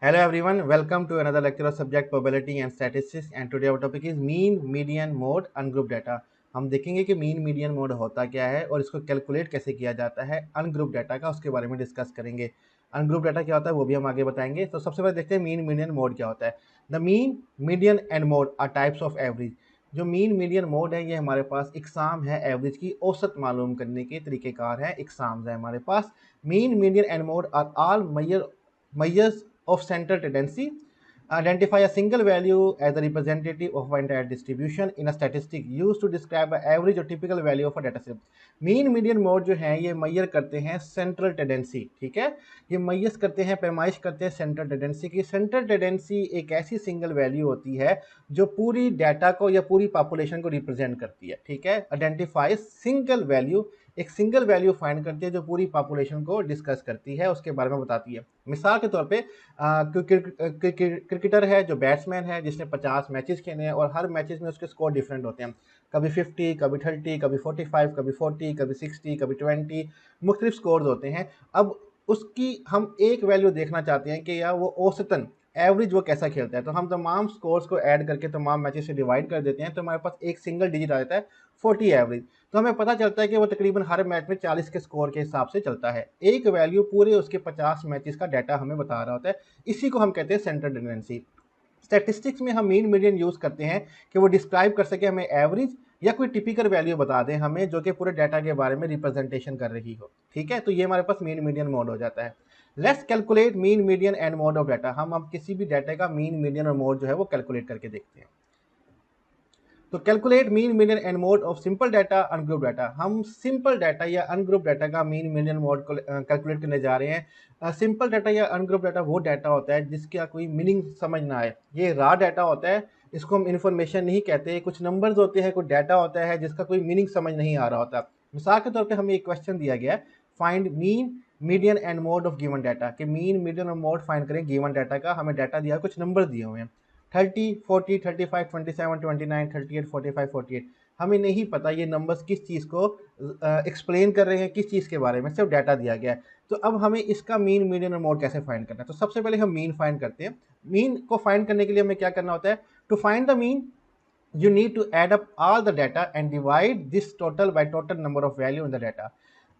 Hello everyone, welcome to another lecture of subject probability and statistics and today our topic is mean, median, mode, ungroup data। हम देखेंगे कि mean median mode होता क्या है और इसको कैलकुलेट कैसे किया जाता है अनग्रुप डाटा का, उसके बारे में डिस्कस करेंगे। अनग्रुप डाटा क्या होता है वो भी हम आगे बताएंगे। तो सबसे पहले देखते हैं मीन मीडियन मोड क्या होता है। The mean, median and mode are types of average. जो मीन मीडियन मोड है ये हमारे पास इकसाम है एवरेज की, औसत मालूम करने के तरीक़ेकार है, इकसाम है हमारे पास। Mean, median and mode are all measures of central tendency. Identify a single value as a representative of an entire distribution in a statistic used to describe an average or typical value of a data set। Mean median mode जो है ये मैयर करते हैं central tendency, ठीक है। ये मैयस करते हैं, पैमाइश करते हैं सेंट्रल टेंडेंसी की। सेंट्रल टेंडेंसी एक ऐसी सिंगल वैल्यू होती है जो पूरी डाटा को या पूरी पॉपुलेशन को रिप्रेजेंट करती है, ठीक है। आइडेंटिफाई सिंगल वैल्यू, एक सिंगल वैल्यू फाइंड करती है जो पूरी पॉपुलेशन को डिस्कस करती है, उसके बारे में बताती है। मिसाल के तौर पे क्रिकेटर है जो बैट्समैन है जिसने 50 मैचेस खेले हैं और हर मैचेस में उसके स्कोर डिफरेंट होते हैं, कभी 50, कभी 30, कभी 45, कभी 40, कभी 60, कभी 20, मुख्तलिफ स्कोर्स होते हैं। अब उसकी हम एक वैल्यू देखना चाहते हैं कि यार वो औसतन एवरेज वो कैसा खेलता है, तो हम तमाम स्कोर्स को ऐड करके तमाम मैचेस से डिवाइड कर देते हैं तो हमारे पास एक सिंगल डिजिट आ जाता है 40 एवरेज। तो हमें पता चलता है कि वो तकरीबन हर मैच में 40 के स्कोर के हिसाब से चलता है। एक वैल्यू पूरे उसके 50 मैचेस का डाटा हमें बता रहा होता है, इसी को हम कहते हैं सेंट्रल टेंडेंसी। स्टैटिस्टिक्स में हम मीन मीडियन यूज करते हैं कि वो डिस्क्राइब कर सके हमें एवरेज या कोई टिपिकल वैल्यू बता दें हमें जो कि पूरे डाटा के बारे में रिप्रेजेंटेशन कर रही हो, ठीक है। तो ये हमारे पास मीन मीडियन मोड हो जाता है। Let's calculate mean median and mode of data. हम अब किसी भी डाटा का मीन मीडियन और मोड जो है वो कैलकुलेट करके देखते हैं। तो calculate mean median and mode of simple data ungroup data. हम सिंपल डाटा या अनग्रुप डाटा का मीन मीडियन मोड को कैलकुलेट करने जा रहे हैं। सिंपल डाटा या अनग्रुप डाटा वो डाटा होता है जिसका कोई मीनिंग समझ ना आए, ये रा डाटा होता है, इसको हम इन्फॉर्मेशन नहीं कहते। कुछ नंबर्स होते हैं, कुछ डाटा होता है जिसका कोई मीनिंग समझ नहीं आ रहा होता। मिसाल के तौर पर हमें एक क्वेश्चन दिया गया है, find mean median and mode of given data, कि मीन मीडियन और मोड फाइंड करें गिवन डाटा का। हमें डाटा दिया, कुछ नंबर दिए हुए हैं 30, 40, 35, 27, 29, 38, 45, 48। हमें नहीं पता ये नंबर्स किस चीज़ को एक्सप्लेन कर रहे हैं, किस चीज़ के बारे में, सिर्फ डाटा दिया गया है। तो अब हमें इसका मीन मीडियन और मोड कैसे फाइंड करना है। तो सबसे पहले हम मीन फाइंड करते हैं। मीन को फाइंड करने के लिए हमें क्या करना होता है, to find the mean you need to add up all the data and divide this total by total number of value in the data।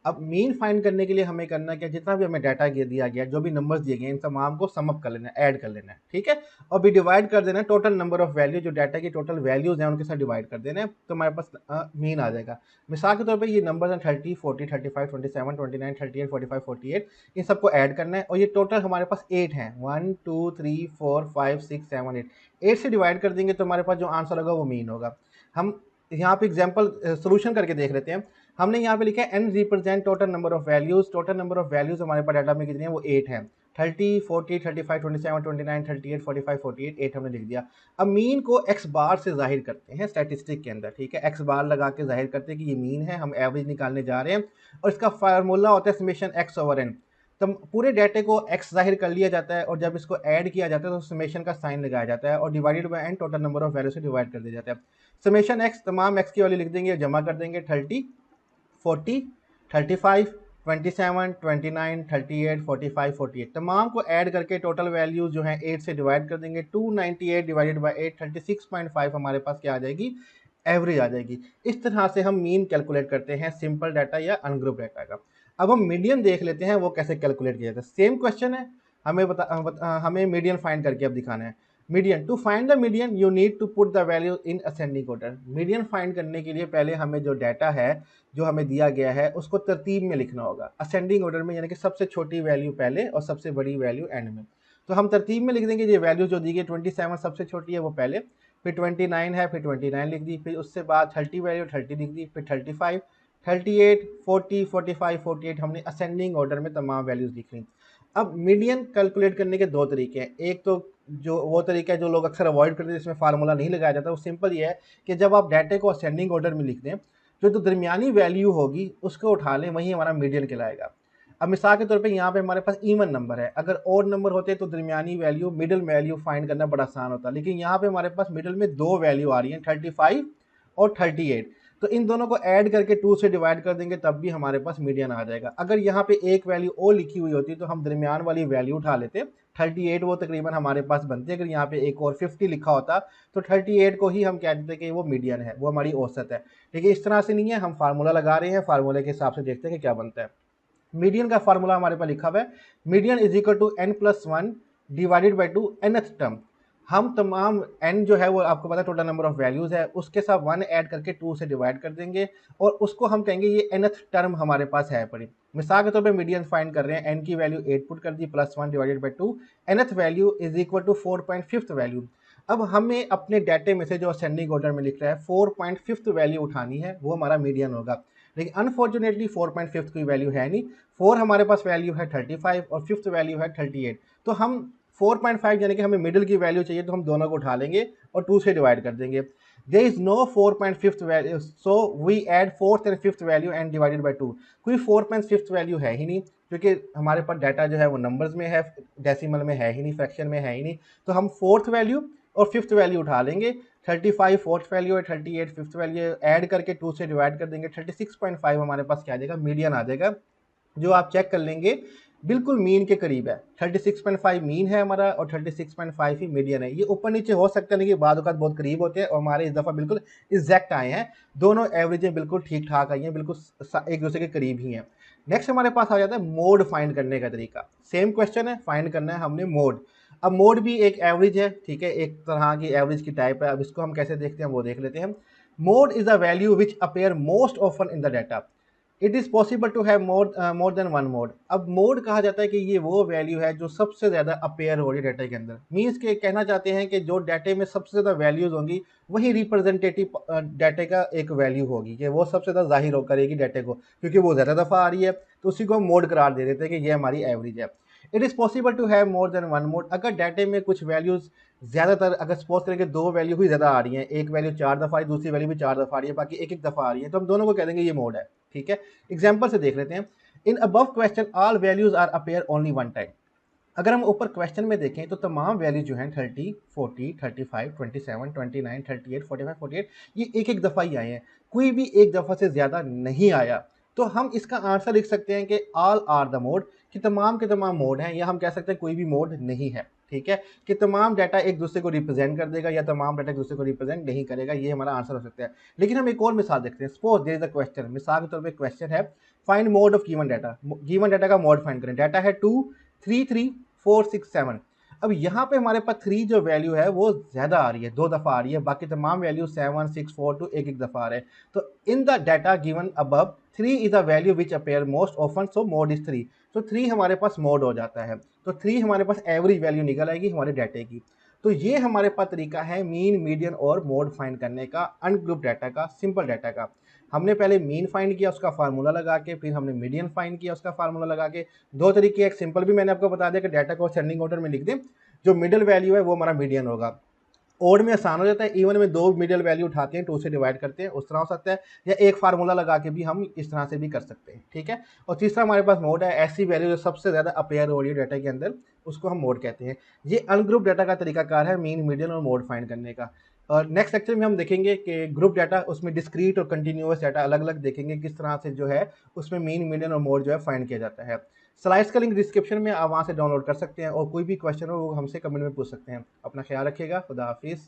अब मीन फाइंड करने के लिए हमें करना क्या, जितना भी हमें डाटा दिया गया, जो भी नंबर्स दिए गए, इन तमाम को सम अप कर लेना है, ऐड कर लेना है, ठीक है। और भी डिवाइड कर देना है टोटल नंबर ऑफ वैल्यू, जो डाटा की टोटल वैल्यूज हैं उनके साथ डिवाइड कर देना है, तो हमारे पास मीन आ जाएगा। मिसाल के तौर पे ये नंबर्स हैं 30, 40, 35, 27, 29, 38, 45, 48। इन सबको ऐड करना है और ये टोटल हमारे पास 8 हैं, 1 2 3 4 5 6 7 8। 8 से डिवाइड कर देंगे तो हमारे पास जो आंसर होगा वो मीन होगा। हम यहाँ पे एग्जाम्पल सोल्यूशन करके देख लेते हैं। हमने यहाँ पे लिखा है n represent total number of values. Total number of values हमारे पास डाटा में कितनी है, वो 8 है। 30, 40, 35, 27, 29, 38, 45, 48, 8 हमने लिख दिया। अब मीन को एक्स बार से जाहिर करते हैं स्टैटिस्टिक के अंदर, ठीक है। एक्स बार लगा के जाहिर करते हैं कि ये मीन है, हम एवरेज निकालने जा रहे हैं और इसका फार्मूला होता है समेशन एक्स ओवर एन। तो पूरे डाटे को एक्स जाहिर कर लिया जाता है और जब इसको ऐड किया जाता है तो समेशन का साइन लगाया जाता है और divided by n total number of value से डिवाइड कर दिया जाता है। समेशन एक्स, तमाम एक्स की वैल्यू लिख देंगे, जमा कर देंगे 30, 40, 35, 27, 29, 38, 45, 48, तमाम को ऐड करके टोटल वैल्यू जो है 8 से डिवाइड कर देंगे। 298 डिवाइडेड बाय 8, 36.5 हमारे पास क्या आ जाएगी, एवरेज आ जाएगी। इस तरह से हम मीन कैलकुलेट करते हैं सिंपल डाटा या अनग्रुप डाटा का। अब हम मीडियन देख लेते हैं वो कैसे कैलकुलेट किया जाता है। सेम क्वेश्चन है, हमें मीडियन फाइंड करके अब दिखाना है। Median, to find the median you need to put the value in ascending order. Median find करने के लिए पहले हमें जो डाटा है जो हमें दिया गया है उसको तरतीब में लिखना होगा, असेंडिंग ऑर्डर में, यानी कि सबसे छोटी वैल्यू पहले और सबसे बड़ी वैल्यू एंड में। तो हम तरतीब में लिख देंगे, ये वैल्यू जो दी गई 27 सबसे छोटी है वो पहले, फिर 29 है, फिर 29 लिख दी, फिर उससे बाद 30 वैल्यू 30 लिख दी, फिर 35, 38, 40, 45, 48 हमने असेंडिंग ऑर्डर में तमाम वैल्यूज लिख ली। अब मीडियन कैलकुलेट करने के दो तरीके हैं। एक तो जो वो तरीका है जो लोग अक्सर अवॉइड करते हैं, जिसमें फार्मूला नहीं लगाया जाता, वो सिंपल ये है कि जब आप डाटे को असेंडिंग ऑर्डर में लिख दें, जो तो दरमियानी वैल्यू होगी उसको उठा लें, वही हमारा मीडियन कहलाएगा। अब मिसाल के तौर पे यहाँ पे हमारे पास इवन नंबर है, अगर ओड नंबर होते तो दरमियानी वैल्यू, मिडिल वैल्यू फाइंड करना बड़ा आसान होता, लेकिन यहाँ पे हमारे पास मिडिल में दो वैल्यू आ रही हैं, 35 और 38। तो इन दोनों को ऐड करके 2 से डिवाइड कर देंगे तब भी हमारे पास मीडियन आ जाएगा। अगर यहाँ पे एक वैल्यू और लिखी हुई होती तो हम दरमियान वाली वैल्यू उठा लेते, 38 वो तकरीबन हमारे पास बनती। अगर यहाँ पे एक और 50 लिखा होता तो 38 को ही हम कह देते कि वो मीडियन है, वो हमारी औसत है। ठीक है, इस तरह से नहीं है, हम फार्मूला लगा रहे हैं, फार्मूले के हिसाब से देखते हैं कि क्या बनता है। मीडियन का फार्मूला हमारे पास लिखा हुआ है, median is equal to n+1 divided by 2 nth term. हम तमाम n जो है वो आपको पता है टोटल नंबर ऑफ वैल्यूज है, उसके साथ 1 ऐड करके 2 से डिवाइड कर देंगे और उसको हम कहेंगे ये nth टर्म हमारे पास है पड़ी। मिसाल के तौर पे मीडियन फाइंड कर रहे हैं, n की वैल्यू 8 पुट कर दी +1 divided by 2, nth value is equal to 4.5 value. अब हमें अपने डाटे में से जो असेंडिंग ऑर्डर में लिख रहा है 4.5 वैल्यू उठानी है, वो हमारा मीडियन होगा। लेकिन अनफॉर्चुनेटली 4.5 की वैल्यू है नहीं, 4 हमारे पास वैल्यू है 35 और 5th वैल्यू है 38। तो हम 4.5 यानी कि हमें मिडिल की वैल्यू चाहिए तो हम दोनों को उठा लेंगे और 2 से डिवाइड कर देंगे। There is no 4.5 value, so we add 4th and 5th value and divided by 2। कोई 4.5 वैल्यू है ही नहीं, क्योंकि हमारे पास डाटा जो है वो नंबर्स में है, डेसिमल में है ही नहीं, फ्रैक्शन में है ही नहीं। तो हम 4th वैल्यू और 5th वैल्यू उठा लेंगे। 35 4th वैल्यू है, 38 5th वैल्यू ऐड करके 2 से डिवाइड कर देंगे, 36.5 हमारे पास क्या आ जाएगा, मीडियन आ जाएगा, जो आप चेक कर लेंगे बिल्कुल मीन के करीब है। 36.5 मीन है हमारा और 36.5 ही मीडियन है। ये ऊपर नीचे हो सकता है लेकिन बाद औक़ात बहुत करीब होते हैं और हमारे इस दफ़ा बिल्कुल एग्जैक्ट आए हैं। दोनों एवरेजें बिल्कुल ठीक ठाक आई हैं, बिल्कुल एक दूसरे के करीब ही हैं। नेक्स्ट हमारे पास आ जाता है मोड फाइंड करने का तरीका। सेम क्वेश्चन है, फाइंड करना है हमने मोड। अब मोड भी एक एवरेज है, ठीक है, एक तरह की एवरेज की टाइप है। अब इसको हम कैसे देखते हैं वो देख लेते हैं। Mode is a value which appear most often in the data. It is possible to have more than one mode. अब मोड कहा जाता है कि ये वो वैल्यू है जो सबसे ज़्यादा अपेयर हो रही है डाटा के अंदर। मीन्स के कहना चाहते हैं कि जो डाटे में सबसे ज़्यादा वैल्यूज़ होंगी वही रिप्रेजेंटेटिव डाटे का एक वैल्यू होगी, कि वो सबसे ज़्यादा जाहिर हो करेगी डाटे को, क्योंकि वो ज़्यादा दफ़ा आ रही है तो उसी को हम मोड करार दे देते हैं कि ये हमारी एवरेज है। It is possible to have more than one mode. अगर डाटे में कुछ वैल्यूज़ ज़्यादातर, अगर सपोज करें कि दो वैल्यू ही ज़्यादा आ रही हैं, एक वैल्यू 4 दफ़ा आ रही है, दूसरी वैल्यू भी 4 दफ़ा आ रही है, बाकी एक एक दफ़ा आ रही है, तो हम दोनों को कह देंगे ये मोड है। ठीक है, एग्जाम्पल से देख लेते हैं। In above question all values are appear only one time. अगर हम ऊपर क्वेश्चन में देखें तो तमाम वैल्यू जो हैं 30 40 35 27 29 38 45 48 ये एक एक दफ़ा ही आए हैं, कोई भी एक दफ़ा से ज़्यादा नहीं आया। तो हम इसका आंसर लिख सकते हैं कि ऑल आर द मोड, कि तमाम के तमाम मोड हैं, या हम कह सकते हैं कोई भी मोड नहीं है। ठीक है, कि तमाम डाटा एक दूसरे को रिप्रेजेंट कर देगा या तमाम डाटा एक दूसरे को रिप्रेजेंट नहीं करेगा, ये हमारा आंसर हो सकता है। लेकिन हम एक और मिसाल देखते हैं। Suppose there is a question, मिसाल के तौर पे क्वेश्चन है find mode of given data. Given data का मोड फाइंड करें। डाटा है 2 3 3 4 6 7। अब यहाँ पे हमारे पास 3 जो वैल्यू है वो ज़्यादा आ रही है, 2 दफ़ा आ रही है, बाकी तमाम वैल्यू 7 6 4 2 एक एक दफ़ा आ रहे हैं। तो इन the data given above 3 is a value which appear most often, so mode is 3। तो 3 हमारे पास मोड हो जाता है, तो 3 हमारे पास एवरेज वैल्यू निकल आएगी हमारे डाटे की। तो ये हमारे पास तरीका है मीन मीडियन और मोड फाइंड करने का, अनग्रुप डाटा का, सिंपल डाटा का। हमने पहले मीन फाइंड किया उसका फार्मूला लगा के, फिर हमने मीडियन फाइंड किया उसका फार्मूला लगा के। दो तरीके, एक सिंपल भी मैंने आपको बता दिया कि डाटा को असेंडिंग ऑर्डर में लिख दें, जो मिडिल वैल्यू है वो हमारा मीडियन होगा। ओड में आसान हो जाता है, इवन में दो मिडिल वैल्यू उठाते हैं 2 से डिवाइड करते हैं, उस तरह हो सकता है, या एक फार्मूला लगा के भी हम इस तरह से भी कर सकते हैं। ठीक है, और तीसरा हमारे पास मोड है, ऐसी वैल्यू जो सबसे ज़्यादा अपेयर हो रही है डाटा के अंदर, उसको हम मोड कहते हैं। ये अनग्रुप डाटा का तरीकाकार है मीन मीडियन और मोड फाइंड करने का। और नेक्स्ट लेक्चर में हम देखेंगे कि ग्रुप डाटा, उसमें डिस्क्रीट और कंटिन्यूअस डाटा अलग अलग देखेंगे, किस तरह से जो है उसमें मीन मीडियन और मोड जो है फाइंड किया जाता है। स्लाइड्स का लिंक डिस्क्रिप्शन में, आप वहाँ से डाउनलोड कर सकते हैं, और कोई भी क्वेश्चन हो वो हमसे कमेंट में पूछ सकते हैं। अपना ख्याल रखिएगा, खुदा हाफिज़।